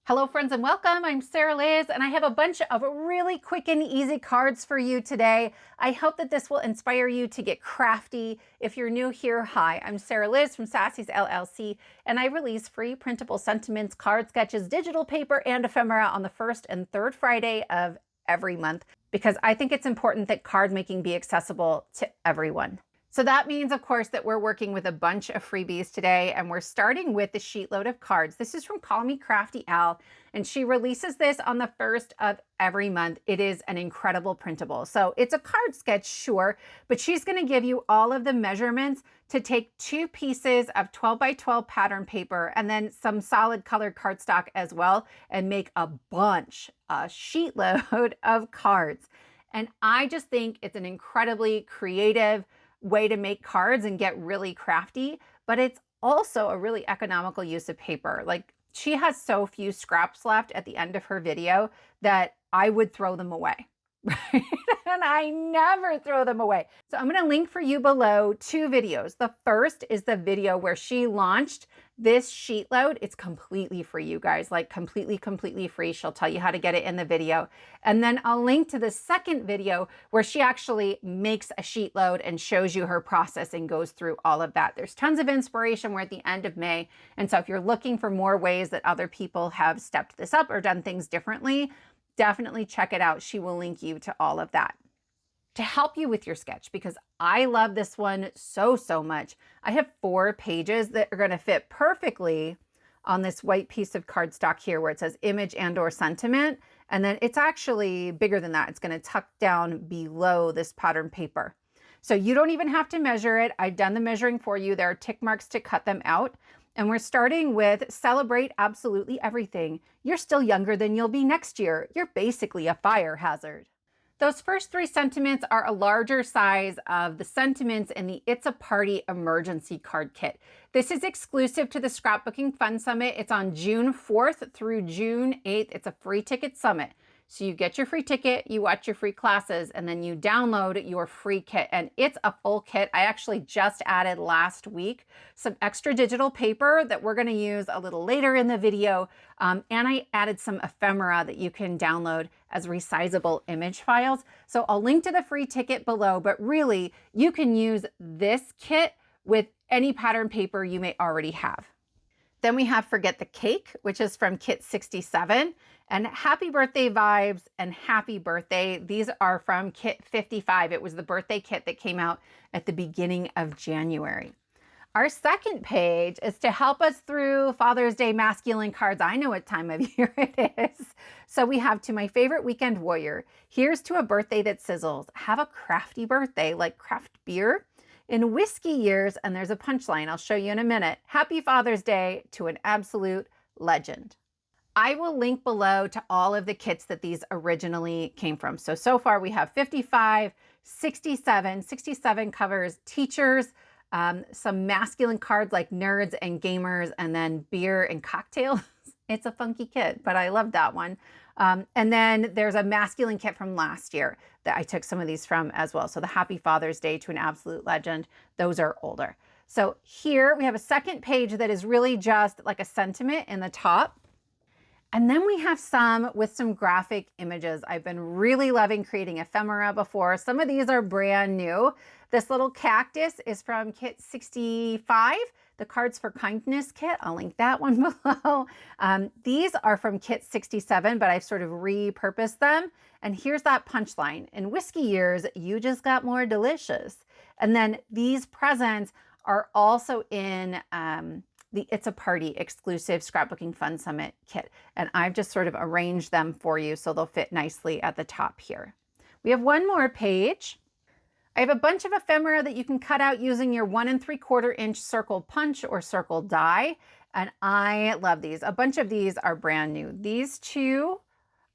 Hello friends and welcome. I'm Sarah Liz and I have a bunch of really quick and easy cards for you today. I hope that this will inspire you to get crafty. If you're new here, hi, I'm Sarah Liz from Sassy's LLC and I release free printable sentiments, card sketches, digital paper, and ephemera on the first and third Friday of every month because I think it's important that card making be accessible to everyone. So that means, of course, that we're working with a bunch of freebies today, and we're starting with the Sheetload of cards. This is from Call Me Crafty Al, and she releases this on the first of every month. It is an incredible printable. So it's a card sketch, sure, but she's going to give you all of the measurements to take 2 pieces of 12 by 12 pattern paper and then some solid colored cardstock as well, and make a sheetload of cards. And I just think it's an incredibly creative way to make cards and get really crafty, but it's also a really economical use of paper. Like, she has so few scraps left at the end of her video that I would throw them away. Right? And I never throw them away. So I'm going to link for you below 2 videos. The first is the video where she launched this sheet load. It's completely free, you guys, like completely free. She'll tell you how to get it in the video. And then I'll link to the second video where she actually makes a sheet load and shows you her process and goes through all of that. There's tons of inspiration. We're at the end of May. And so if you're looking for more ways that other people have stepped this up or done things differently, definitely check it out. She will link you to all of that to help you with your sketch, because I love this one so much. I have 4 pages that are going to fit perfectly on this white piece of cardstock here where it says image and/or sentiment. And then it's actually bigger than that. It's going to tuck down below this pattern paper. So you don't even have to measure it. I've done the measuring for you. There are tick marks to cut them out. And we're starting with celebrate absolutely everything. You're still younger than you'll be next year. You're basically a fire hazard. Those first 3 sentiments are a larger size of the sentiments in the It's a Party emergency card kit. This is exclusive to the Scrapbooking Fun Summit. It's on June 4th through June 8th. It's a free ticket summit. So you get your free ticket, you watch your free classes, and then you download your free kit. And it's a full kit. I actually just added last week some extra digital paper that we're going to use a little later in the video. And I added some ephemera that you can download as resizable image files. So I'll link to the free ticket below, but really you can use this kit with any pattern paper you may already have. Then we have Forget the Cake, which is from Kit 67, and Happy Birthday Vibes and Happy Birthday. These are from Kit 55. It was the birthday kit that came out at the beginning of January. Our second page is to help us through Father's Day masculine cards. I know what time of year it is. So we have To My Favorite Weekend Warrior. Here's to a birthday that sizzles. Have a crafty birthday, like craft beer. In whiskey years, and there's a punchline I'll show you in a minute. Happy Father's Day to an absolute legend. I will link below to all of the kits that these originally came from. So far we have 55, 67 covers teachers, some masculine cards like nerds and gamers, and then beer and cocktails. It's a funky kit, but I love that one. And then there's a masculine kit from last year that I took some of these from as well. So the Happy Father's Day to an absolute legend, those are older. So here we have a second page that is really just like a sentiment in the top. And then we have some with some graphic images. I've been really loving creating ephemera before. Some of these are brand new. This little cactus is from Kit 65, the Cards for Kindness kit. I'll link that one below. These are from Kit 67, but I've sort of repurposed them. And here's that punchline. In whiskey years, you just got more delicious. And then these presents are also in the It's a Party exclusive Scrapbooking Fun Summit kit. And I've just sort of arranged them for you so they'll fit nicely at the top here. We have one more page. I have a bunch of ephemera that you can cut out using your 1 3/4 inch circle punch or circle die. And I love these. A bunch of these are brand new. These 2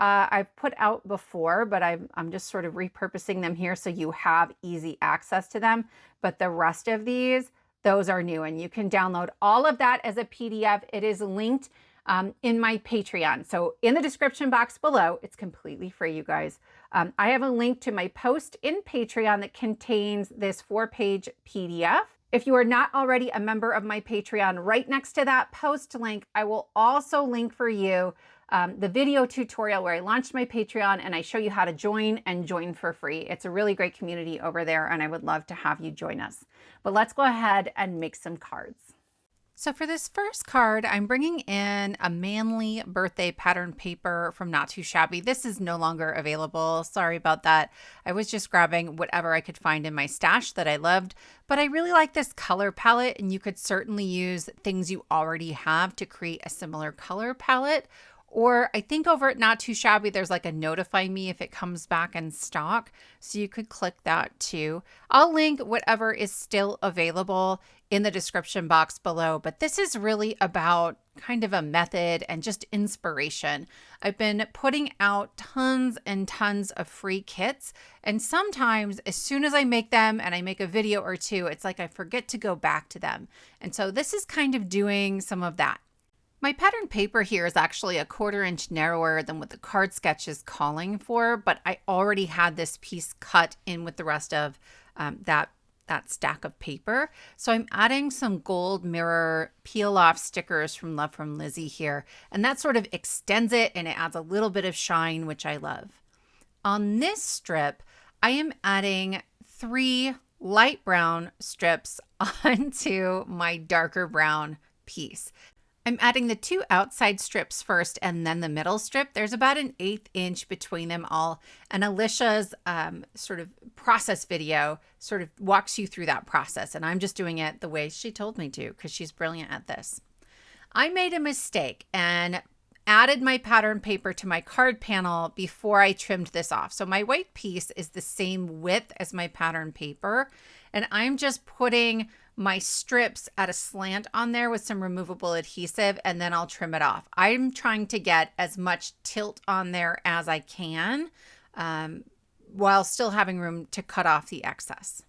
I've put out before, but I'm just sort of repurposing them here so you have easy access to them. But the rest of these, those are new, and you can download all of that as a PDF. It is linked in my Patreon. So in the description box below, it's completely free, you guys. I have a link to my post in Patreon that contains this 4-page PDF. If you are not already a member of my Patreon, right next to that post link, I will also link for you the video tutorial where I launched my Patreon and I show you how to join and join for free. It's a really great community over there and I would love to have you join us. But let's go ahead and make some cards. So for this first card, I'm bringing in a manly birthday pattern paper from Not Too Shabby. This is no longer available. Sorry about that. I was just grabbing whatever I could find in my stash that I loved, but I really like this color palette, and you could certainly use things you already have to create a similar color palette. Or I think over at Not Too Shabby, there's like a notify me if it comes back in stock. So you could click that too. I'll link whatever is still available in the description box below. But this is really about kind of a method and just inspiration. I've been putting out tons and tons of free kits. And sometimes as soon as I make them and I make a video or two, it's like I forget to go back to them. And so this is kind of doing some of that. My pattern paper here is actually a 1/4 inch narrower than what the card sketch is calling for, but I already had this piece cut in with the rest of that stack of paper. So I'm adding some gold mirror peel off stickers from Love from Lizzie here, and that sort of extends it and it adds a little bit of shine, which I love. On this strip, I am adding 3 light brown strips onto my darker brown piece. I'm adding the 2 outside strips first and then the middle strip. There's about an 1/8 inch between them all. And Alicia's sort of process video sort of walks you through that process. And I'm just doing it the way she told me to because she's brilliant at this. I made a mistake and added my pattern paper to my card panel before I trimmed this off. So my white piece is the same width as my pattern paper. And I'm just putting my strips at a slant on there with some removable adhesive, and then I'll trim it off. I'm trying to get as much tilt on there as I can while still having room to cut off the excess.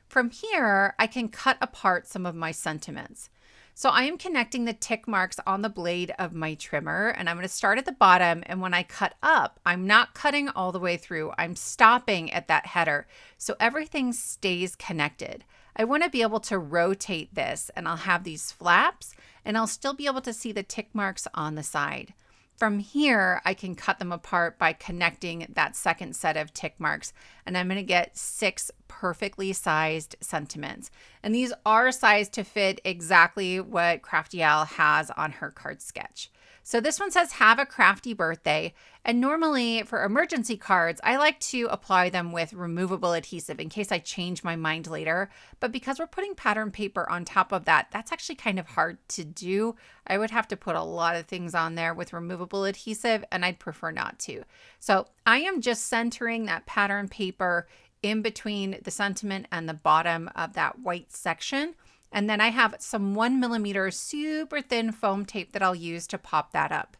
From here, I can cut apart some of my sentiments. So I am connecting the tick marks on the blade of my trimmer, and I'm going to start at the bottom, and when I cut up, I'm not cutting all the way through. I'm stopping at that header, so everything stays connected. I want to be able to rotate this, and I'll have these flaps, and I'll still be able to see the tick marks on the side. From here, I can cut them apart by connecting that second set of tick marks, and I'm going to get 6 perfectly sized sentiments. And these are sized to fit exactly what Crafty Owl has on her card sketch. So this one says, have a crafty birthday. And normally for emergency cards, I like to apply them with removable adhesive in case I change my mind later. But because we're putting pattern paper on top of that, that's actually kind of hard to do. I would have to put a lot of things on there with removable adhesive, and I'd prefer not to. So I am just centering that pattern paper in between the sentiment and the bottom of that white section. And then I have some 1mm super thin foam tape that I'll use to pop that up.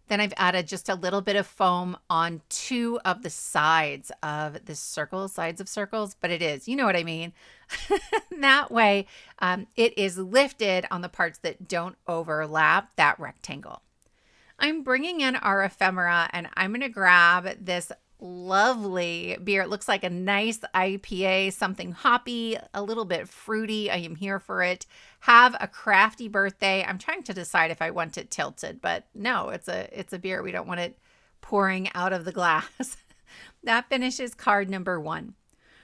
Then I've added just a little bit of foam on 2 of the sides of this circle, sides of circles, but it is, you know what I mean. That way it is lifted on the parts that don't overlap that rectangle. I'm bringing in our ephemera, and I'm going to grab this lovely beer. It looks like a nice IPA, something hoppy, a little bit fruity. I am here for it. Have a crafty birthday. I'm trying to decide if I want it tilted, but no, it's a beer. We don't want it pouring out of the glass. That finishes card number 1.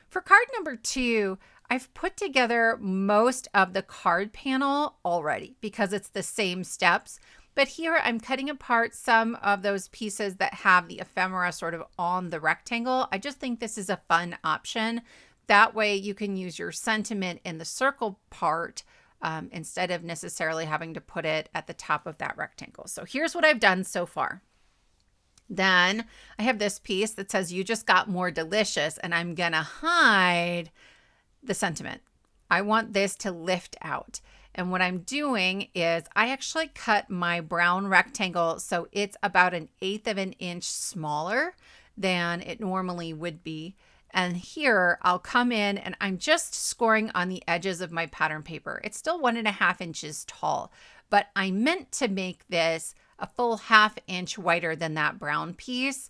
For card number 2, I've put together most of the card panel already because it's the same steps. But here I'm cutting apart some of those pieces that have the ephemera sort of on the rectangle. I just think this is a fun option. That way you can use your sentiment in the circle part instead of necessarily having to put it at the top of that rectangle. So here's what I've done so far. Then I have this piece that says, you just got more delicious, and I'm gonna hide the sentiment. I want this to lift out. And what I'm doing is I actually cut my brown rectangle so it's about 1/8 of an inch smaller than it normally would be. And here I'll come in and I'm just scoring on the edges of my pattern paper. It's still 1.5 inches tall, but I meant to make this a full 1/2 inch wider than that brown piece.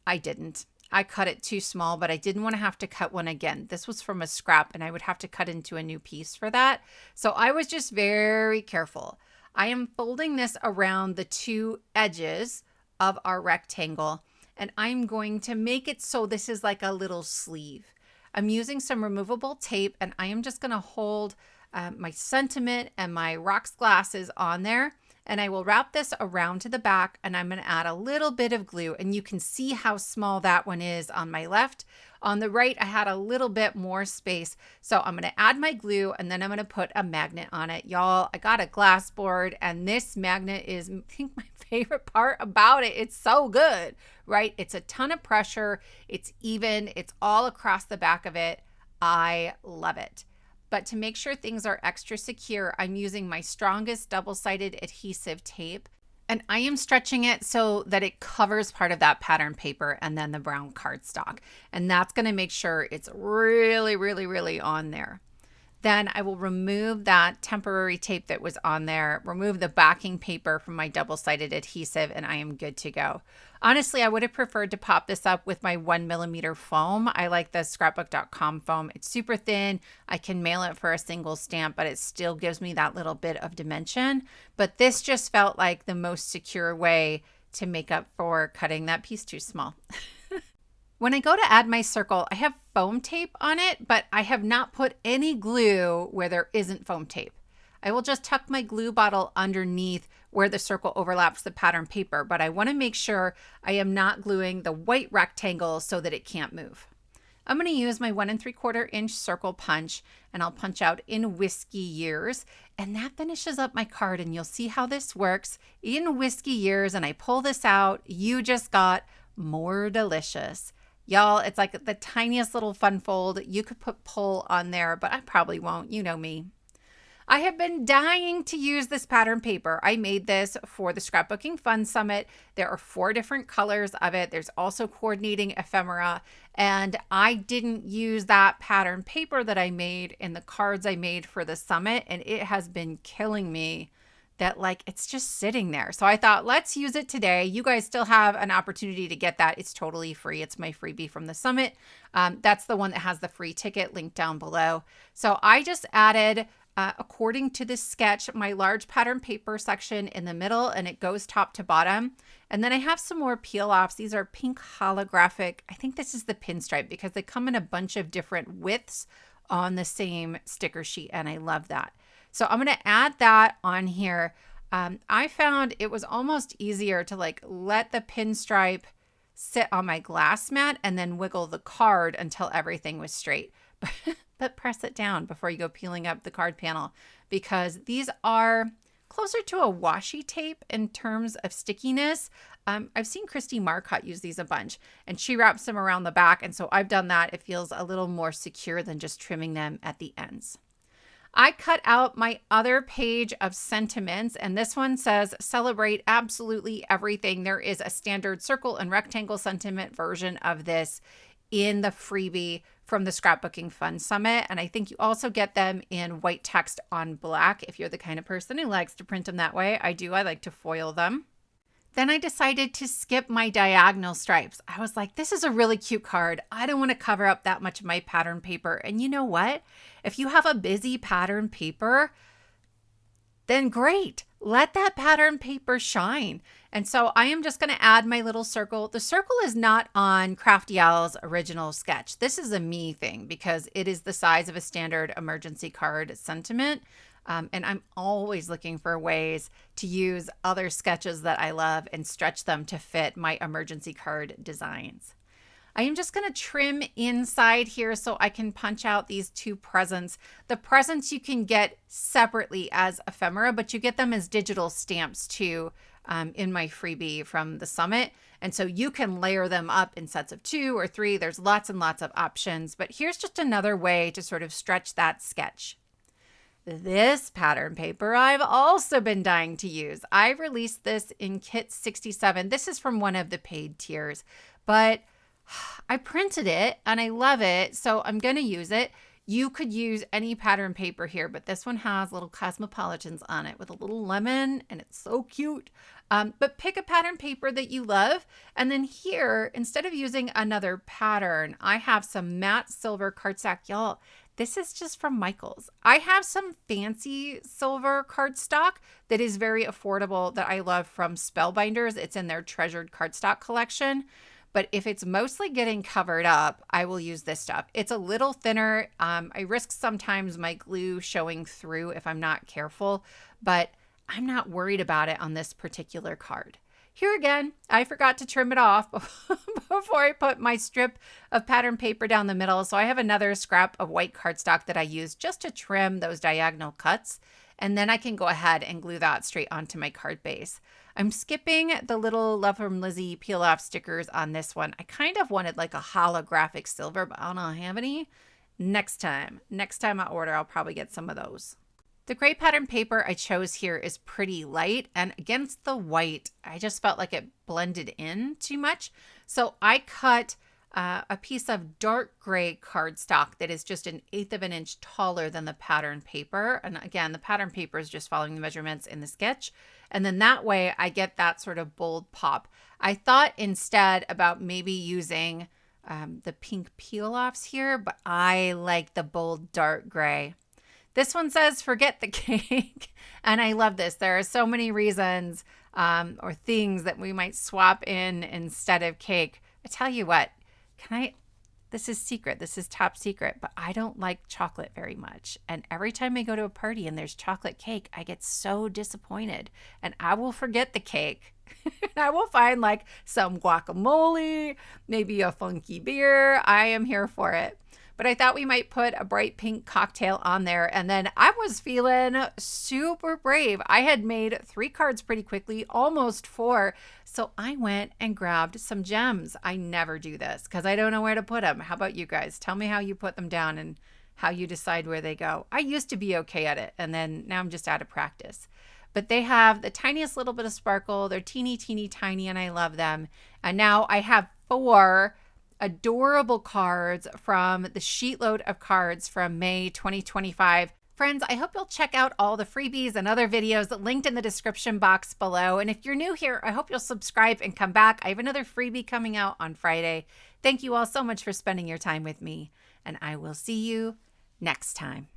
I didn't. I cut it too small, but I didn't want to have to cut one again. This was from a scrap and I would have to cut into a new piece for that. So I was just very careful. I am folding this around the two edges of our rectangle, and I'm going to make it so this is like a little sleeve. I'm using some removable tape, and I am just going to hold my sentiment and my rocks glasses on there, and I will wrap this around to the back, and I'm going to add a little bit of glue, and you can see how small that one is on my left. On the right, I had a little bit more space, so I'm going to add my glue, and then I'm going to put a magnet on it. Y'all, I got a glass board, and this magnet is, I think, my favorite part about it. It's so good, right? It's a ton of pressure. It's even. It's all across the back of it. I love it. But to make sure things are extra secure, I'm using my strongest double-sided adhesive tape, and I am stretching it so that it covers part of that pattern paper and then the brown cardstock. And that's going to make sure it's really, really, really on there. Then I will remove that temporary tape that was on there, remove the backing paper from my double-sided adhesive, and I am good to go. Honestly, I would have preferred to pop this up with my 1mm foam. I like the scrapbook.com foam. It's super thin. I can mail it for a single stamp, but it still gives me that little bit of dimension. But this just felt like the most secure way to make up for cutting that piece too small. When I go to add my circle, I have foam tape on it, but I have not put any glue where there isn't foam tape. I will just tuck my glue bottle underneath where the circle overlaps the pattern paper, but I want to make sure I am not gluing the white rectangle so that it can't move. I'm going to use my 1 3/4 inch circle punch, and I'll punch out in whiskey years, and that finishes up my card, and you'll see how this works in whiskey years. And I pull this out, you just got more delicious. Y'all, it's like the tiniest little fun fold. You could put pull on there, but I probably won't. You know me. I have been dying to use this pattern paper. I made this for the Scrapbooking Fun Summit. There are 4 different colors of it. There's also coordinating ephemera. And I didn't use that pattern paper that I made in the cards I made for the summit. And it has been killing me that it's just sitting there. So I thought, let's use it today. You guys still have an opportunity to get that. It's totally free. It's my freebie from the summit. That's the one that has the free ticket linked down below. So I just added, according to this sketch, my large pattern paper section in the middle, and it goes top to bottom. And then I have some more peel offs. These are pink holographic. I think this is the pinstripe because they come in a bunch of different widths on the same sticker sheet, and I love that. So I'm going to add that on here. I found it was almost easier to let the pinstripe sit on my glass mat and then wiggle the card until everything was straight. But press it down before you go peeling up the card panel, because these are closer to a washi tape in terms of stickiness. I've seen Christy Marcotte use these a bunch, and she wraps them around the back. And so I've done that. It feels a little more secure than just trimming them at the ends. I cut out my other page of sentiments, and this one says celebrate absolutely everything. There is a standard circle and rectangle sentiment version of this in the freebie from the Scrapbooking Fun Summit. And I think you also get them in white text on black if you're the kind of person who likes to print them that way. I do. I like to foil them. Then I decided to skip my diagonal stripes. I was like, this is a really cute card. I don't want to cover up that much of my pattern paper. And you know what? If you have a busy pattern paper, then great. Let that pattern paper shine. And so I am just going to add my little circle. The circle is not on Crafty Owl's original sketch. This is a me thing because it is the size of a standard emergency card sentiment. And I'm always looking for ways to use other sketches that I love and stretch them to fit my emergency card designs. I am just going to trim inside here so I can punch out these 2 presents. The presents you can get separately as ephemera, but you get them as digital stamps too in my freebie from the summit. And so you can layer them up in sets of 2 or 3. There's lots and lots of options, but here's just another way to sort of stretch that sketch. This pattern paper I've also been dying to use. I released this in kit 67. This is from one of the paid tiers, but I printed it and I love it, so I'm going to use it. You could use any pattern paper here, but this one has little cosmopolitans on it with a little lemon, and it's so cute. But pick a pattern paper that you love. And then here, instead of using another pattern, I have some matte silver cardstock. Y'all, this is just from Michaels. I have some fancy silver cardstock that is very affordable that I love from Spellbinders. It's in their treasured cardstock collection. But if it's mostly getting covered up, I will use this stuff. It's a little thinner. I risk sometimes my glue showing through if I'm not careful, but I'm not worried about it on this particular card. Here again, I forgot to trim it off before I put my strip of pattern paper down the middle. So I have another scrap of white cardstock that I use just to trim those diagonal cuts. And then I can go ahead and glue that straight onto my card base. I'm skipping the little Love from Lizzie peel off stickers on this one. I kind of wanted like a holographic silver, but I don't know if I have any. Next time I order, I'll probably get some of those. The gray pattern paper I chose here is pretty light, and against the white, I just felt like it blended in too much. So I cut a piece of dark gray cardstock that is just 1/8 of an inch taller than the pattern paper. And again, the pattern paper is just following the measurements in the sketch. And then that way I get that sort of bold pop. I thought instead about maybe using the pink peel-offs here, but I like the bold dark gray. This one says, forget the cake. And I love this. There are so many reasons or things that we might swap in instead of cake. I tell you what, this is secret. This is top secret, but I don't like chocolate very much. And every time I go to a party and there's chocolate cake, I get so disappointed and I will forget the cake. I will find like some guacamole, maybe a funky beer. I am here for it. But I thought we might put a bright pink cocktail on there. And then I was feeling super brave. I had made 3 cards pretty quickly, almost 4. So I went and grabbed some gems. I never do this because I don't know where to put them. How about you guys? Tell me how you put them down and how you decide where they go. I used to be okay at it, and then now I'm just out of practice. But they have the tiniest little bit of sparkle. They're teeny, teeny, tiny, and I love them. And now I have 4 adorable cards from the Sheetload of cards from May 2025. Friends, I hope you'll check out all the freebies and other videos linked in the description box below. And if you're new here, I hope you'll subscribe and come back. I have another freebie coming out on Friday. Thank you all so much for spending your time with me, and I will see you next time.